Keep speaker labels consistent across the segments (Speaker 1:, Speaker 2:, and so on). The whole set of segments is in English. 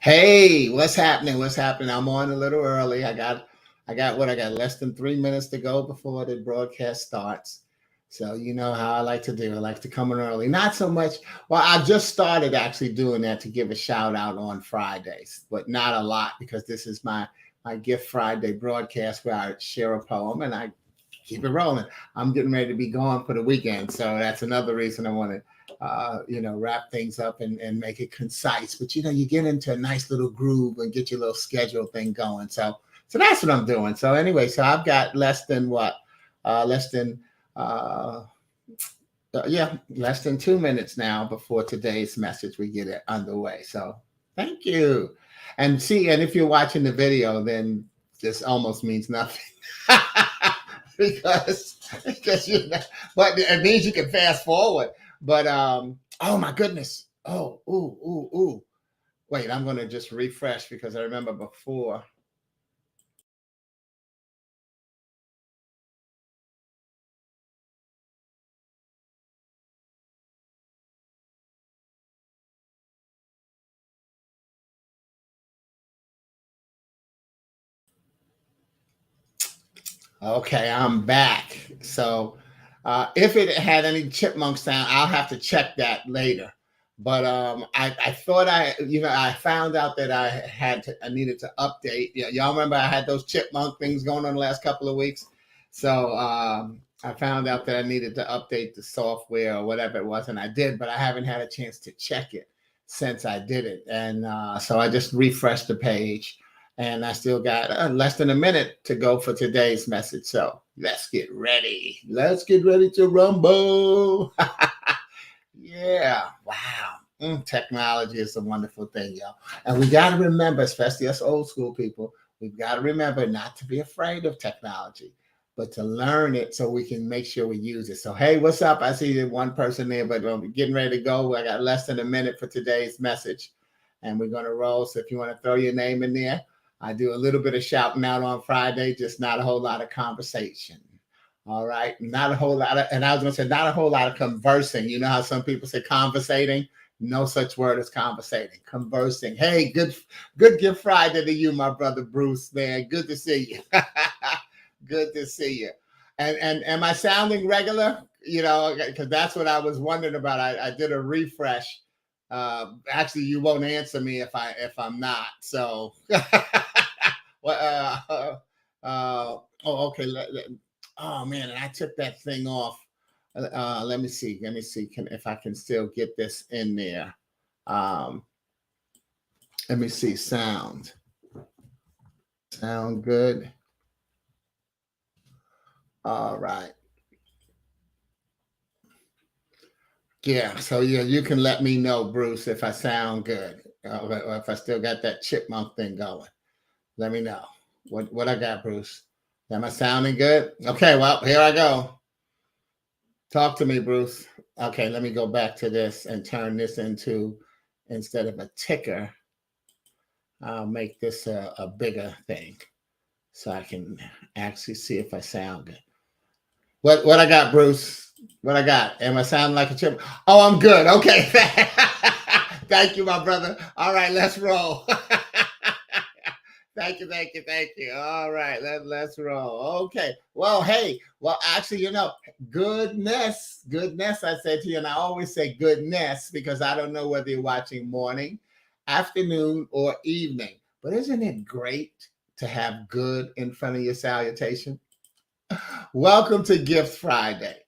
Speaker 1: Hey, what's happening? What's happening? I'm on a little early. I got less than 3 minutes to go before the broadcast starts. So you know how I like to do. I like to come in early. Not so much. Well, I just started actually doing that to give a shout out on Fridays, but not a lot because this is my Gift Friday broadcast where I share a poem and I keep it rolling. I'm getting ready to be gone for the weekend, so that's another reason I want to, wrap things up and make it concise. But you get into a nice little groove and get your little schedule thing going. So that's what I'm doing. So anyway, so I've got less than uh, less than 2 minutes now before today's message. We get it underway. So thank you. And if you're watching the video, then this almost means nothing. because but it means you can fast forward. But oh my goodness. Oh, ooh, ooh, ooh. Wait, I'm gonna just refresh because I remember before. Okay, I'm back. So if it had any chipmunk sound, I'll have to check that later. But I thought I found out that I needed to update. Yeah, y'all remember I had those chipmunk things going on the last couple of weeks. So I found out that I needed to update the software or whatever it was, and I did, but I haven't had a chance to check it since I did it. And so I just refreshed the page and I still got less than a minute to go for today's message. So let's get ready. Let's get ready to rumble. Yeah. Wow. Technology is a wonderful thing, y'all. And we got to remember, especially us old school people, we've got to remember not to be afraid of technology, but to learn it so we can make sure we use it. So, hey, what's up? I see one person there, but we're getting ready to go. I got less than a minute for today's message, and we're going to roll. So if you want to throw your name in there, I do a little bit of shouting out on Friday, just not a whole lot of conversation. All right. Not a whole lot of, and I was going to say, not a whole lot of conversing. You know how some people say conversating? No such word as conversating. Conversing. Hey, good Gift Friday to you, my brother Bruce, man. Good to see you. Good to see you. And am I sounding regular? Because that's what I was wondering about. I did a refresh. Actually, you won't answer me if I'm not. So, well, oh, okay. Oh man, and I took that thing off. Let me see. Let me see. If I can still get this in there. Um, Let me see. Sound good. All right. Yeah. So yeah, you can let me know, Bruce, if I sound good, or if I still got that chipmunk thing going. Let me know. What I got, Bruce? Am I sounding good? Okay. Well, here I go. Talk to me, Bruce. Okay, let me go back to this and turn this into, instead of a ticker, I'll make this a bigger thing so I can actually see if I sound good. What I got, Bruce? What I got? Am I sounding like a chip? Oh, I'm good. Okay. Thank you, my brother. All right, let's roll. Thank you, thank you, thank you. All right, let's roll. Okay. Well, hey, well, actually, goodness, I said to you, and I always say goodness because I don't know whether you're watching morning, afternoon, or evening. But isn't it great to have good in front of your salutation? Welcome to Gift Friday.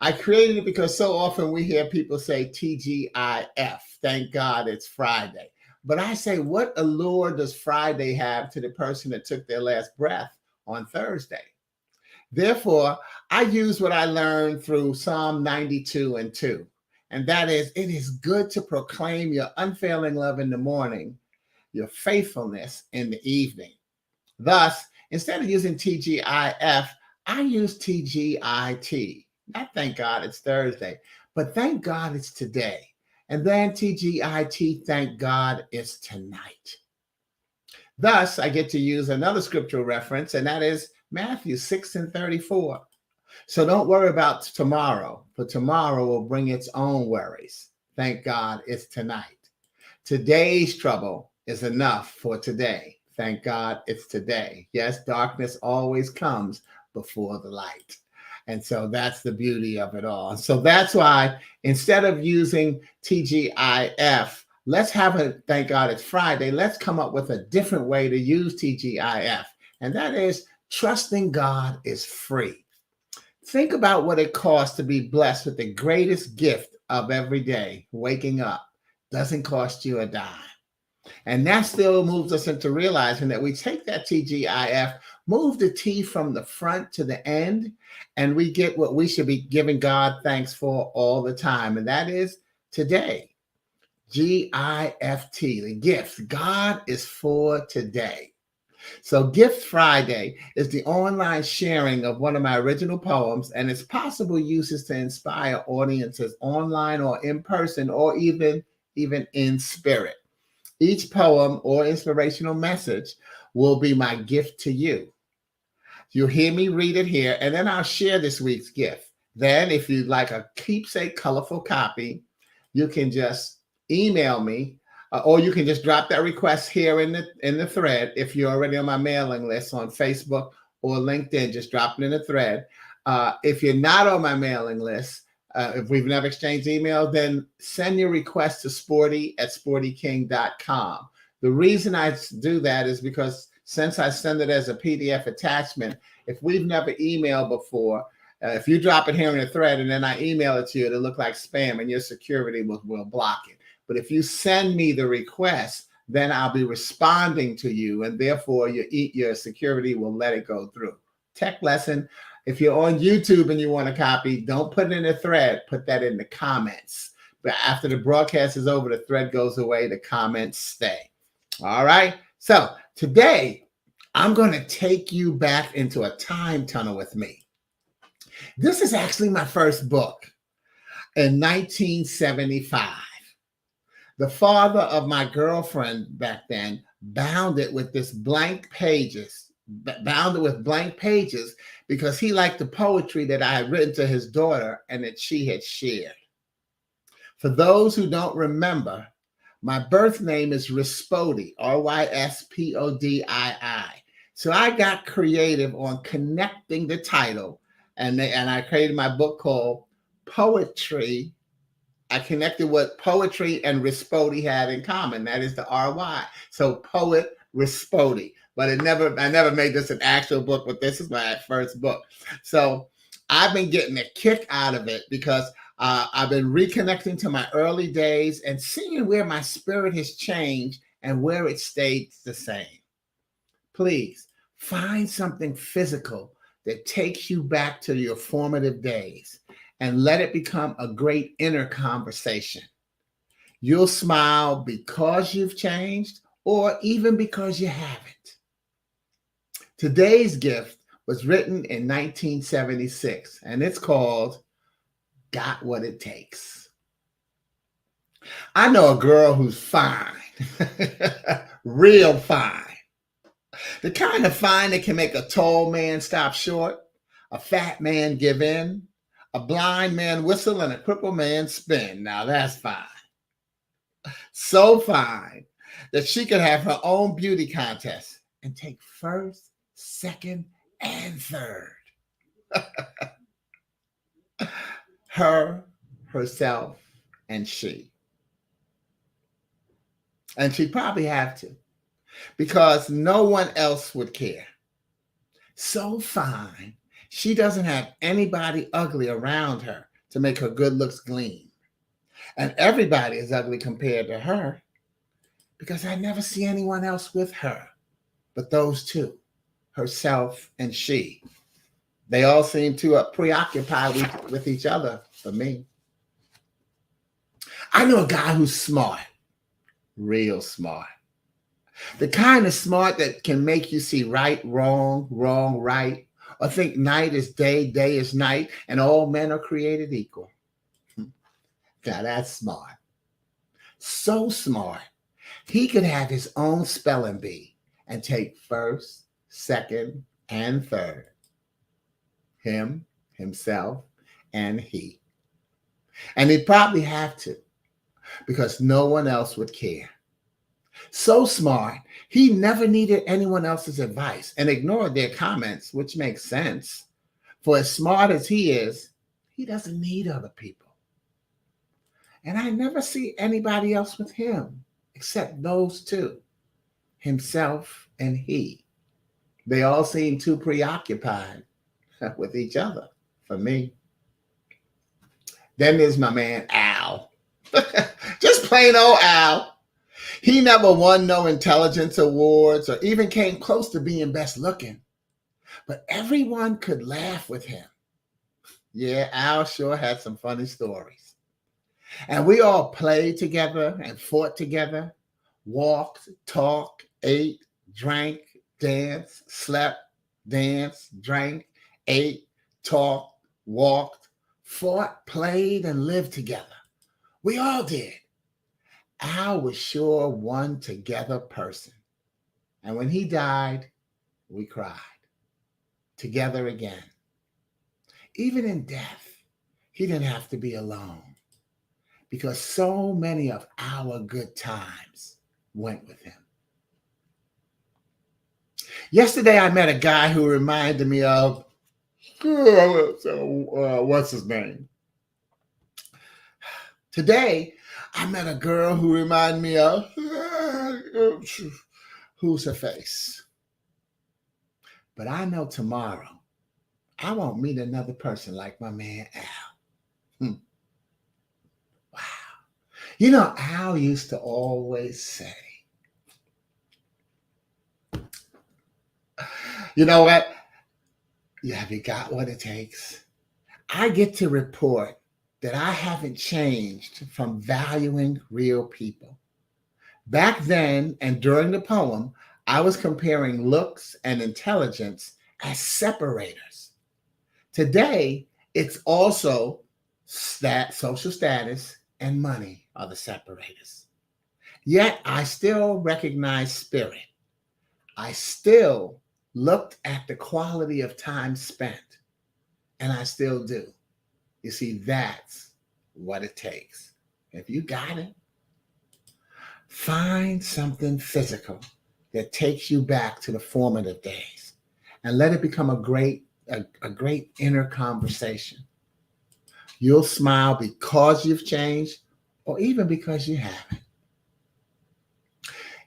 Speaker 1: I created it because so often we hear people say TGIF. Thank God it's Friday. But I say, what allure does Friday have to the person that took their last breath on Thursday? Therefore, I use what I learned through Psalm 92 and 2. And that is, it is good to proclaim your unfailing love in the morning, your faithfulness in the evening. Thus, instead of using TGIF, I use TGIT. Not thank God it's Thursday, but thank God it's today. And then TGIT, thank God it's tonight. Thus, I get to use another scriptural reference, and that is Matthew 6 and 34. So don't worry about tomorrow, for tomorrow will bring its own worries. Thank God it's tonight. Today's trouble is enough for today. Thank God it's today. Yes, darkness always comes before the light. And so that's the beauty of it all. So that's why instead of using TGIF, let's have a thank God it's Friday. Let's come up with a different way to use TGIF. And that is trusting God is free. Think about what it costs to be blessed with the greatest gift of every day, waking up. Doesn't cost you a dime. And that still moves us into realizing that we take that TGIF, move the T from the front to the end, and we get what we should be giving God thanks for all the time. And that is today. GIFT, the gift. God is for today. So, Gift Friday is the online sharing of one of my original poems and its possible uses to inspire audiences online or in person or even in spirit. Each poem or inspirational message will be my gift to you. You'll hear me read it here, and then I'll share this week's gift. Then, if you'd like a keepsake colorful copy, you can just email me, or you can just drop that request here in the thread. If you're already on my mailing list on Facebook or LinkedIn, just drop it in the thread. If you're not on my mailing list, if we've never exchanged email, then send your request to sporty@sportyking.com. The reason I do that is because since I send it as a PDF attachment, if we've never emailed before, if you drop it here in a thread and then I email it to you, it'll look like spam and your security will block it. But if you send me the request, then I'll be responding to you, and therefore your security will let it go through. Tech lesson. If you're on YouTube and you want a copy, don't put it in a thread. Put that in the comments. But after the broadcast is over, the thread goes away. The comments stay. All right. So today, I'm going to take you back into a time tunnel with me. This is actually my first book in 1975. The father of my girlfriend back then bound it with blank pages because he liked the poetry that I had written to his daughter and that she had shared. For those who don't remember, my birth name is Sporty, Ryspodii. So I got creative on connecting the title, and I created my book called Poetry. I connected what poetry and Sporty had in common. That is the RY. So Poet Sporty. But I never made this an actual book, but this is my first book. So I've been getting a kick out of it because I've been reconnecting to my early days and seeing where my spirit has changed and where it stayed the same. Please find something physical that takes you back to your formative days and let it become a great inner conversation. You'll smile because you've changed or even because you haven't. Today's gift was written in 1976, and it's called Got What It Takes. I know a girl who's fine, real fine. The kind of fine that can make a tall man stop short, a fat man give in, a blind man whistle, and a crippled man spin. Now that's fine. So fine that she could have her own beauty contest and take first, second, and third. Her, herself, and she. And she'd probably have to, because no one else would care. So fine, she doesn't have anybody ugly around her to make her good looks gleam. And everybody is ugly compared to her because I never see anyone else with her but those two, herself and she. They all seem too preoccupied with each other for me. I know a guy who's smart, real smart. The kind of smart that can make you see right, wrong, wrong, right, or think night is day, day is night, and all men are created equal. Now that's smart. So smart, he could have his own spelling bee and take first, second, and third. Him, himself, and he. And he'd probably have to, because no one else would care. So smart, he never needed anyone else's advice and ignored their comments, which makes sense. For as smart as he is, he doesn't need other people. And I never see anybody else with him except those two, himself and he. They all seem too preoccupied with each other for me. Then there's my man, Al. Just plain old Al. He never won no intelligence awards or even came close to being best looking, but everyone could laugh with him. Yeah, Al sure had some funny stories. And we all played together and fought together, walked, talked, ate, drank, danced, slept, danced, drank, ate, talked, walked, fought, played, and lived together. We all did. Al was sure one together person. And when he died, we cried together again. Even in death, he didn't have to be alone because so many of our good times went with him. Yesterday, I met a guy who reminded me of, what's his name? Today, I met a girl who reminded me of, who's her face? But I know tomorrow, I won't meet another person like my man Al. Wow. You know, Al used to always say, you know what? Have you got what it takes? I get to report that I haven't changed from valuing real people. Back then and during the poem, I was comparing looks and intelligence as separators. Today, it's also social status and money are the separators. Yet I still recognize spirit. I still looked at the quality of time spent, and I still do. You see, that's what it takes. If you got it, find something physical that takes you back to the formative days and let it become a great inner conversation. You'll smile because you've changed or even because you haven't.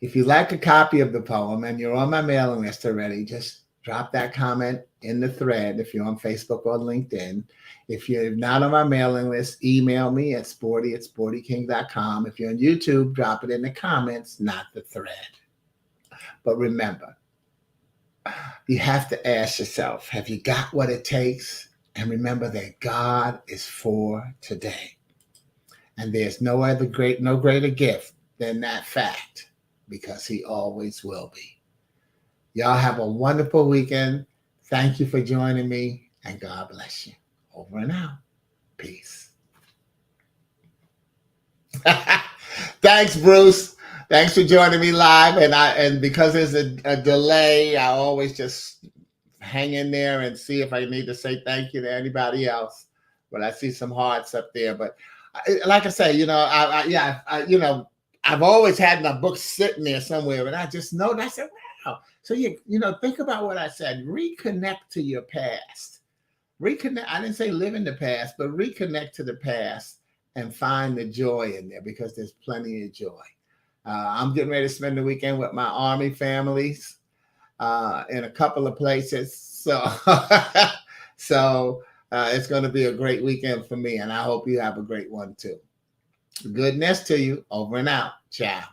Speaker 1: If you like a copy of the poem and you're on my mailing list already, just drop that comment in the thread if you're on Facebook or LinkedIn. If you're not on my mailing list, email me at sporty@sportyking.com. If you're on YouTube, drop it in the comments, not the thread. But remember, you have to ask yourself, have you got what it takes? And remember that God is for today. And there's no greater gift than that fact, because he always will be. Y'all have a wonderful weekend. Thank you for joining me, and God bless you. Over and out. Peace. Thanks, Bruce. Thanks for joining me live. And because there's a delay, I always just hang in there and see if I need to say thank you to anybody else. But I see some hearts up there. But like I say, I've always had my book sitting there somewhere, and I just know that. I said, wow. So think about what I said. Reconnect to your past. Reconnect. I didn't say live in the past, but reconnect to the past and find the joy in there, because there's plenty of joy. I'm getting ready to spend the weekend with my Army families in a couple of places. So, it's going to be a great weekend for me, and I hope you have a great one too. Goodness to you. Over and out. Ciao.